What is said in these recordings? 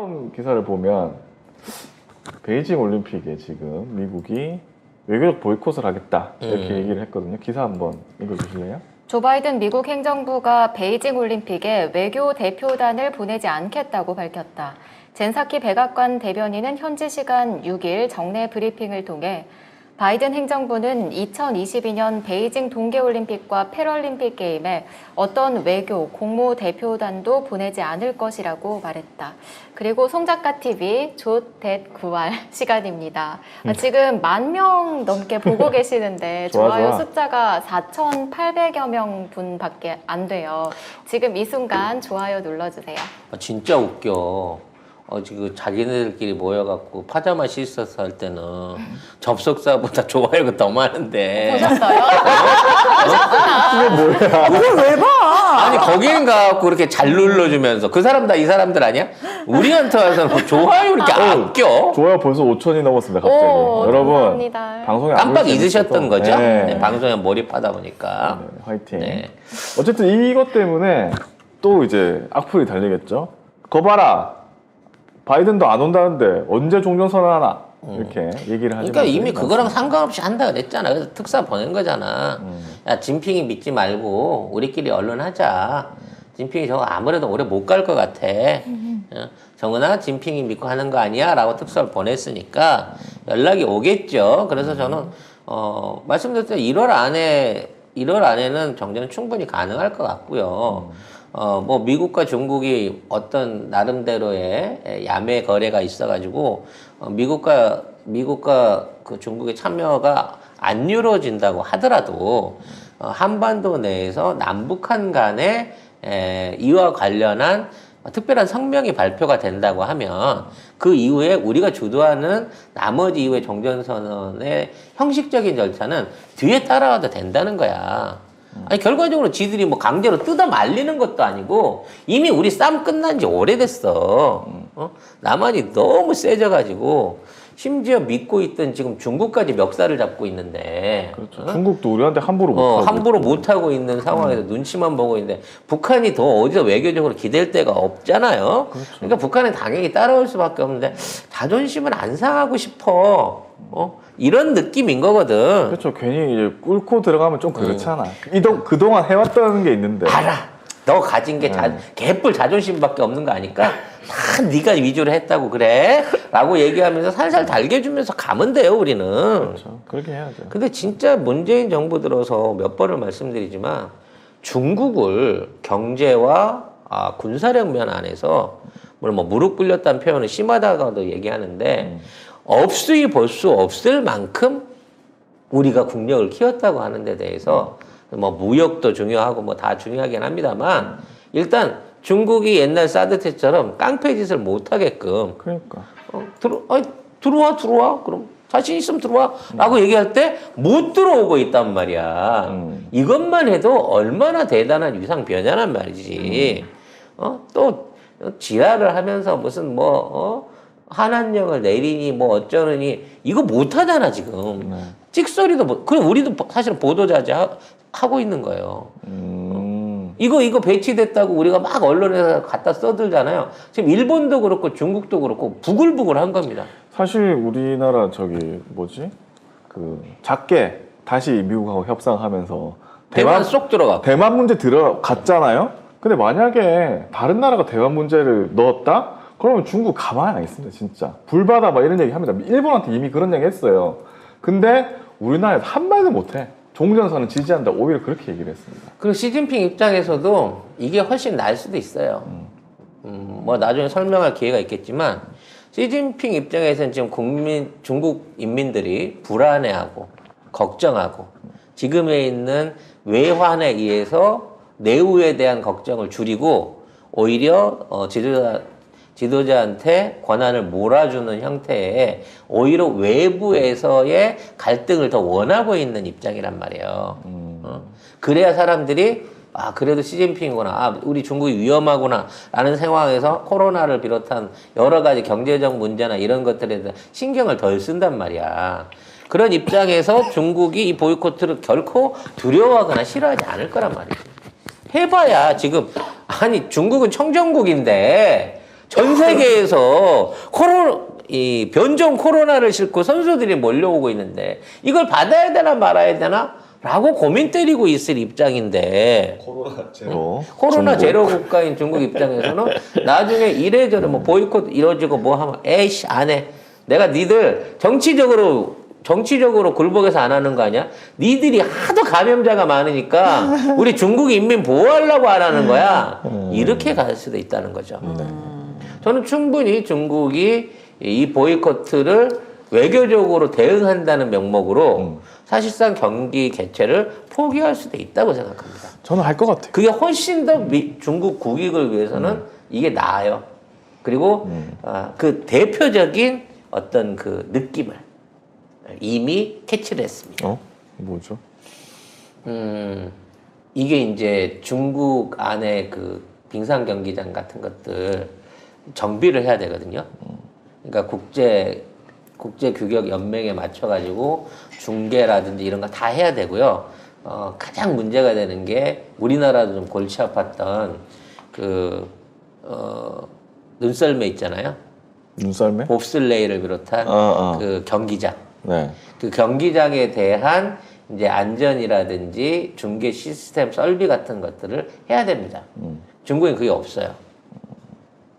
다음 기사를 보면 베이징 올림픽에 지금 미국이 외교적 보이콧을 하겠다 이렇게 얘기를 했거든요. 기사 한번 읽어주실래요? 조 바이든 미국 행정부가 베이징 올림픽에 외교 대표단을 보내지 않겠다고 밝혔다. 젠 사키 백악관 대변인은 현지 시간 6일 정례 브리핑을 통해 바이든 행정부는 2022년 베이징 동계올림픽과 패럴림픽 게임에 어떤 외교, 공모 대표단도 보내지 않을 것이라고 말했다. 그리고 송작가TV 조댓9할 시간입니다. 지금 10,000명 넘게 보고 계시는데 좋아요 숫자가 4,800여 명 분밖에 안 돼요. 지금 이 순간 좋아요 눌러주세요. 진짜 웃겨. 지금 자기네들끼리 모여갖고 파자마 시스터스 할 때는 접속사보다 좋아요가 더 많은데. 보셨어요? 그걸 왜 봐? 아니, 거기는 가갖고 그렇게 잘 눌러주면서 그 사람 다 이 사람들 아니야? 우리한테 와서는 뭐 좋아요 이렇게 아껴? 좋아요 벌써 5천이 넘었습니다. 갑자기. 오, 여러분 감사합니다. 방송에 깜빡 잊으셨던 거죠? 네. 네, 방송에 몰입하다 보니까. 네, 화이팅. 네. 어쨌든 이것 때문에 또 이제 악플이 달리겠죠. 거 봐라. 바이든도 안 온다는데 언제 종전선언하나 이렇게 얘기를 하지. 그러니까 이미 그거랑 상관없이 한다 그랬잖아. 그래서 특사 보낸 거잖아. 야, 진핑이 믿지 말고 우리끼리 언론하자. 진핑이 저거 아무래도 오래 못 갈 것 같아. 정은아, 진핑이 믿고 하는 거 아니야? 라고 특사를 보냈으니까 연락이 오겠죠. 그래서 저는 말씀드렸듯이 1월 안에는 정전은 충분히 가능할 것 같고요. 뭐 미국과 중국이 어떤 나름대로의 야매 거래가 있어가지고 미국과 그 중국의 참여가 안 이루어진다고 하더라도 한반도 내에서 남북한 간의 이와 관련한 특별한 성명이 발표가 된다고 하면 그 이후에 우리가 주도하는 나머지 이후의 종전선언의 형식적인 절차는 뒤에 따라와도 된다는 거야. 아니, 결과적으로 지들이 뭐 강제로 뜯어 말리는 것도 아니고 이미 우리 싸움 끝난 지 오래됐어. 남한이 너무 세져가지고 심지어 믿고 있던 지금 중국까지 멱살을 잡고 있는데. 그렇죠. 중국도 우리한테 함부로 못하고 함부로 못하고 있는 상황에서 눈치만 보고 있는데 북한이 더 어디서 외교적으로 기댈 데가 없잖아요. 그렇죠. 그러니까 북한은 당연히 따라올 수밖에 없는데 자존심은 안 상하고 싶어. 이런 느낌인 거거든. 그렇죠. 괜히 이제 꿇고 들어가면 좀 그렇잖아. 그동안 해왔던 게 있는데. 알아. 너 가진 게 개뿔 자존심밖에 없는 거 아니까 다 네가 위주로 했다고 그래? 라고 얘기하면서 살살 달개주면서 가면 돼요, 우리는. 그렇죠. 그렇게 해야죠. 근데 진짜 문재인 정부 들어서 몇 번을 말씀드리지만 중국을 경제와 군사력 면 안에서 물론 뭐 무릎 꿇렸다는 표현은 심하다고도 얘기하는데 없으이 볼 수 없을 만큼 우리가 국력을 키웠다고 하는 데 대해서 뭐 무역도 중요하고 뭐 다 중요하긴 합니다만 일단 중국이 옛날 사드 때처럼 깡패 짓을 못 하게끔 그러니까. 들어와 그럼 자신 있으면 들어와 라고 얘기할 때 못 들어오고 있단 말이야. 이것만 해도 얼마나 대단한 위상 변화란 말이지. 또 지랄을 하면서 무슨 한한령을 내리니 뭐 어쩌느니 이거 못하잖아 지금. 찍소리도 그럼 우리도 사실은 보도자재 하고 있는 거예요. 이거 배치됐다고 우리가 막 언론에서 갖다 써들잖아요. 지금 일본도 그렇고 중국도 그렇고 부글부글한 겁니다. 사실 우리나라 작게 다시 미국하고 협상하면서 대만 쏙 들어가. 대만 문제 들어갔잖아요. 근데 만약에 다른 나라가 대만 문제를 넣었다? 그러면 중국 가만히 안 있습니다, 진짜. 불바다 막 이런 얘기 합니다. 일본한테 이미 그런 얘기 했어요. 근데 우리나라에서 한마디도 못해. 종전선언 지지한다. 오히려 그렇게 얘기를 했습니다. 그리고 시진핑 입장에서도 이게 훨씬 나을 수도 있어요. 뭐 나중에 설명할 기회가 있겠지만 시진핑 입장에서는 지금 중국 인민들이 불안해하고 걱정하고 지금에 있는 외환에 의해서 내후에 대한 걱정을 줄이고 오히려 지도자한테 권한을 몰아주는 형태의 오히려 외부에서의 갈등을 더 원하고 있는 입장이란 말이에요. 그래야 사람들이 그래도 시진핑이구나. 우리 중국이 위험하구나. 라는 상황에서 코로나를 비롯한 여러 가지 경제적 문제나 이런 것들에 대해서 신경을 덜 쓴단 말이야. 그런 입장에서 중국이 이 보이콧을 결코 두려워하거나 싫어하지 않을 거란 말이지. 해봐야 지금 중국은 청정국인데 전 세계에서 이 변종 코로나를 싣고 선수들이 몰려오고 있는데 이걸 받아야 되나 말아야 되나? 라고 고민 때리고 있을 입장인데 코로나 제로. 코로나 중국. 제로 국가인 중국 입장에서는 나중에 이래저래 뭐 보이콧 이루어지고 뭐 하면 에이씨 안 해. 내가 니들 정치적으로 굴복해서 안 하는 거 아니야? 니들이 하도 감염자가 많으니까 우리 중국 인민 보호하려고 안 하는 거야. 이렇게 갈 수도 있다는 거죠. 저는 충분히 중국이 이 보이콧을 외교적으로 대응한다는 명목으로 사실상 경기 개최를 포기할 수도 있다고 생각합니다. 저는 할 것 같아요. 그게 훨씬 더 중국 국익을 위해서는 이게 나아요. 그리고 그 대표적인 어떤 그 느낌을 이미 캐치를 했습니다. 뭐죠? 이게 이제 중국 안에 그 빙상 경기장 같은 것들 정비를 해야 되거든요. 그러니까 국제 규격 연맹에 맞춰가지고 중계라든지 이런 거 다 해야 되고요. 가장 문제가 되는 게 우리나라도 좀 골치 아팠던 눈썰매 있잖아요. 눈썰매? 봅슬레이를 비롯한 그 경기장. 네. 그 경기장에 대한 이제 안전이라든지 중계 시스템 설비 같은 것들을 해야 됩니다. 중국엔 그게 없어요.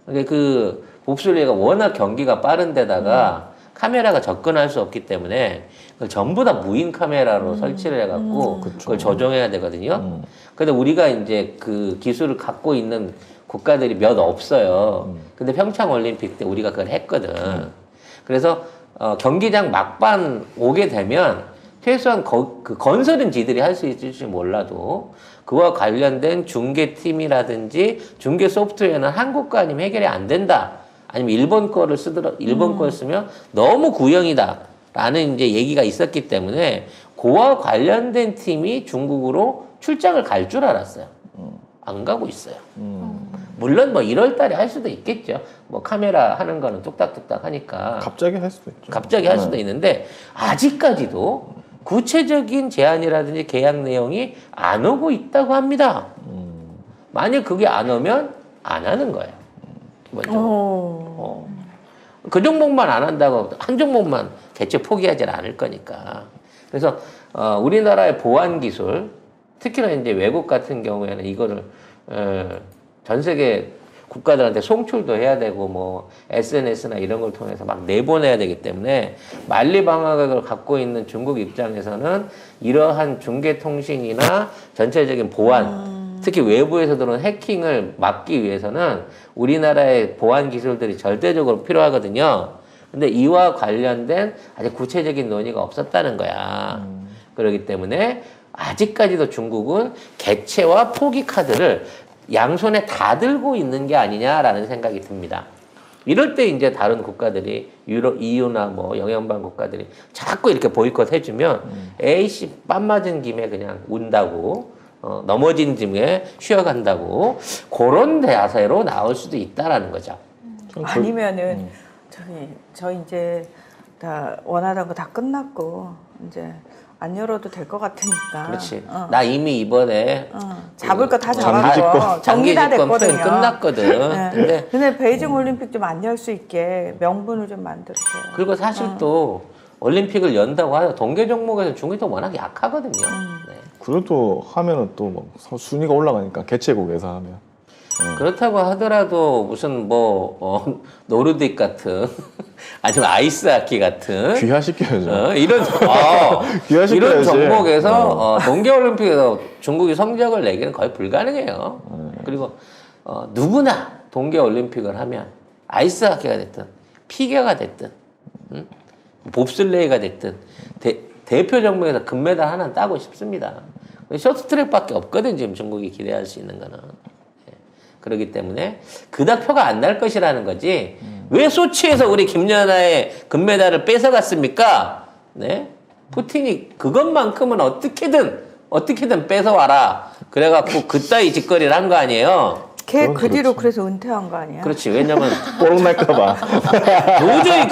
그러니까 그 봅슬레이가 워낙 경기가 빠른 데다가 카메라가 접근할 수 없기 때문에 그걸 전부 다 무인 카메라로 설치를 해갖고 그걸 조정해야 되거든요. 근데 우리가 이제 그 기술을 갖고 있는 국가들이 몇 없어요. 근데 평창 올림픽 때 우리가 그걸 했거든. 그래서 경기장 막판 오게 되면 최소한 그 건설은 지들이 할 수 있을지 몰라도 그와 관련된 중계팀이라든지 중계 소프트웨어는 한국 거 아니면 해결이 안 된다. 아니면 일본 거를 쓰면 너무 구형이다. 라는 이제 얘기가 있었기 때문에 그와 관련된 팀이 중국으로 출장을 갈 줄 알았어요. 안 가고 있어요. 물론 뭐 1월 달에 할 수도 있겠죠. 뭐 카메라 하는 거는 뚝딱뚝딱 하니까. 갑자기 할 수도 있죠. 갑자기 할 수도 있는데 아직까지도 구체적인 제안이라든지 계약 내용이 안 오고 있다고 합니다. 만약 그게 안 오면 안 하는 거예요. 먼저. 그 종목만 안 한다고 한 종목만 개최 포기하지 않을 거니까. 그래서 우리나라의 보안 기술, 특히나 이제 외국 같은 경우에는 이거를 전 세계 국가들한테 송출도 해야 되고 뭐 SNS나 이런 걸 통해서 막 내보내야 되기 때문에 만리방학을 갖고 있는 중국 입장에서는 이러한 중계통신이나 전체적인 보안, 특히 외부에서 들어온 해킹을 막기 위해서는 우리나라의 보안 기술들이 절대적으로 필요하거든요. 근데 이와 관련된 아주 구체적인 논의가 없었다는 거야. 그렇기 때문에 아직까지도 중국은 개최와 포기 카드를 양손에 다 들고 있는 게 아니냐라는 생각이 듭니다. 이럴 때 이제 다른 국가들이 EU나 뭐 영연방 국가들이 자꾸 이렇게 보이콧 해주면 에이씨 빰 맞은 김에 그냥 운다고 넘어진 김에 쉬어간다고 그런 대화세로 나올 수도 있다라는 거죠. 아니면은 저희 이제 다 원하던 거 다 끝났고 이제 안 열어도 될 것 같으니까. 그렇지. 나 이미 이번에 잡을 거 다 장기집권. 잡았어. 정리 다 장기집권 됐거든요. 표현 끝났거든. 네. 근데 베이징 올림픽 좀 안 열 수 있게 명분을 좀 만들어줘요. 그리고 사실 또 올림픽을 연다고 하여 동계 종목에서 중국이 또 워낙 약하거든요. 네. 그래도 하면은 또 뭐 순위가 올라가니까 개최국에서 하면. 그렇다고 하더라도 무슨 뭐 노르딕 같은 아니면 아이스하키 같은 귀화시켜야죠. 이런 귀화시켜야지. 이런 종목에서 동계올림픽에서 중국이 성적을 내기는 거의 불가능해요. 그리고 누구나 동계올림픽을 하면 아이스하키가 됐든 피겨가 됐든 봅슬레이가 됐든 대표 종목에서 금메달 하나 따고 싶습니다. 쇼트트랙밖에 없거든 지금 중국이 기대할 수 있는 거는. 그렇기 때문에 그닥 표가 안 날 것이라는 거지. 왜 소치에서 우리 김연아의 금메달을 뺏어갔습니까? 네? 푸틴이 그것만큼은 어떻게든 뺏어와라. 그래갖고 그따위 짓거리를 한 거 아니에요. 걔 그 뒤로 그래서 은퇴한 거 아니야? 그렇지. 왜냐면 꼴 날까봐. 도저히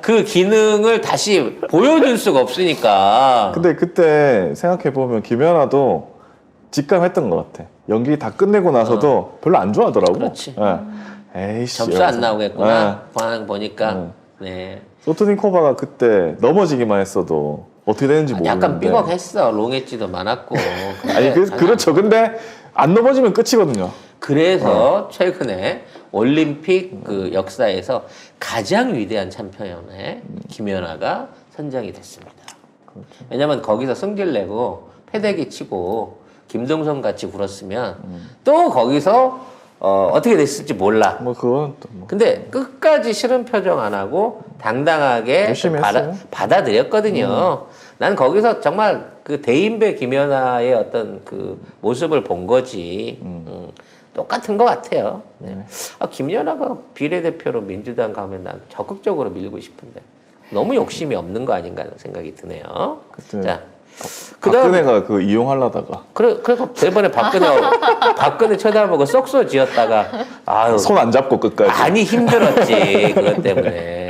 그 기능을 다시 보여줄 수가 없으니까. 근데 그때 생각해보면 김연아도 직감했던 것 같아. 연기 다 끝내고 나서도 별로 안 좋아하더라고. 그렇지. 예. 에이씨. 점수 안 이러면서. 나오겠구나. 방황 보니까. 네. 소트니코바가 그때 넘어지기만 했어도 어떻게 되는지 모르는데. 약간 삐걱했어. 롱엣지도 많았고. 아니 그렇죠. 근데 안 넘어지면 끝이거든요. 그래서 최근에 올림픽 그 역사에서 가장 위대한 챔피언에 김연아가 선정이 됐습니다. 왜냐면 거기서 승기를 내고 패대기 치고 김동선 같이 굴었으면 또 거기서 어떻게 됐을지 몰라. 뭐 그건 또 뭐. 근데 끝까지 싫은 표정 안 하고 당당하게 열심히 했어요. 받아들였거든요. 난 거기서 정말 그 대인배 김연아의 어떤 그 모습을 본 거지. 똑같은 것 같아요. 네. 아, 김연아가 비례대표로 민주당 가면 난 적극적으로 밀고 싶은데 너무 욕심이 없는 거 아닌가 하는 생각이 드네요. 그때 자, 그다음 박근혜가 그 이용하려다가 그래서 저번에 박근혜 쳐다보고 쏙쏘 지었다가 아유 손 안 잡고 끝까지. 많이 힘들었지 그것 때문에.